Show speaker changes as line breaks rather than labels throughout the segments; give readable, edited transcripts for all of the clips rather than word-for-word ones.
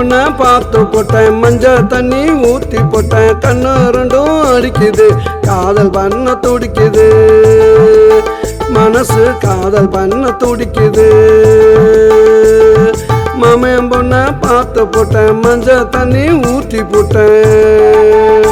பொண்ணை பார்த்து போட்டேன், மஞ்சள் தண்ணி ஊற்றி போட்டேன், கண்ணு ரெண்டும் அடிக்குது, காதல் பண்ண துடிக்குது, மனசு காதல் பண்ண துடிக்குது. மாமன் பொண்ணை பார்த்து போட்டேன், மஞ்சள் தண்ணி ஊற்றி போட்டேன்.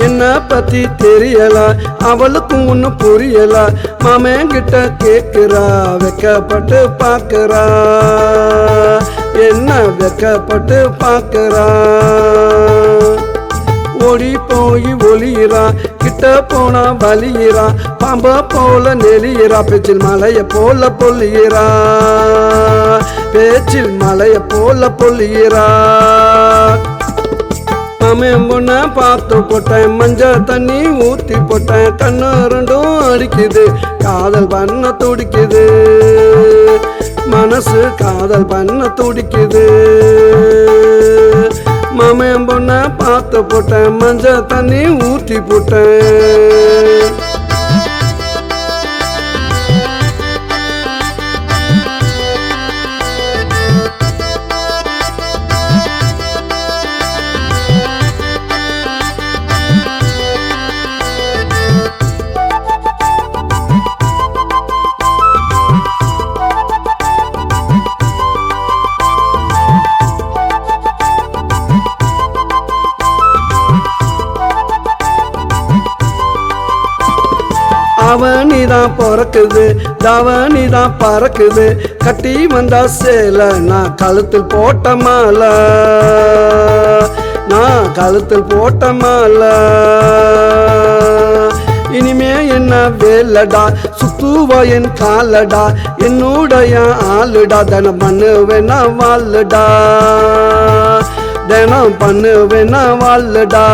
என்ன பத்தி தெரியல, அவளுக்கும் ஒண்ணு புரியல, மாமன் கிட்ட கேக்குறா, வெக்கப்பட்டு பாக்குறா, என்ன வெக்கப்பட்டு பாக்குறா. ஓடி போய் ஒளியிறா, கிட்ட போனா வலியிறா, பாம்ப போல நெளியிறா, பேச்சில் மலைய போல பொல்லியிறா, பேச்சில் மலைய போல பொல்லியிறா. மாமன் பொண்ணை பார்த்து போட்டேன், மஞ்சள் தண்ணி ஊற்றி போட்டேன், கண்ணு ரெண்டும் அடிக்குது, காதல் பண்ண துடிக்குது, மனசு காதல் பண்ண துடிக்குது. மாமன் பொண்ணை பார்த்து போட்டேன், மஞ்சள் தண்ணி ஊற்றி போட்டேன். அவனிதான் பிறக்குது, தவனிதான் பறக்குது, கட்டி வந்தா சேல, நான் கழுத்தில் போட்ட மாலை, நான் கழுத்தில் போட்ட மாலை. இனிமே என்ன வேலடா, சுத்துவா என் காலடா, என்னுடைய ஆளுடா, தினம் பண்ணுவேனா வாழுடா, தினம் பண்ணுவேனா வாழுடா.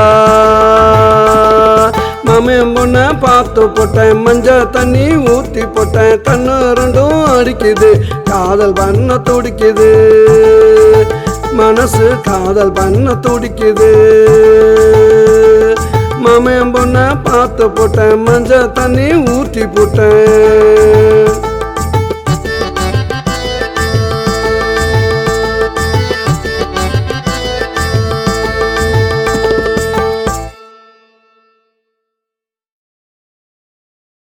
மாமன் பொண்ணை பார்த்து போட்டேன், மஞ்சள் தண்ணி ஊற்றி போட்டேன், கண்ணு ரெண்டும் அடிக்குது, காதல் பண்ண துடிக்குது, மனசு காதல் பண்ண துடிக்குது. மாமன் பொண்ணை பார்த்து போட்டேன், மஞ்சள் தண்ணி ஊற்றி போட்டேன்.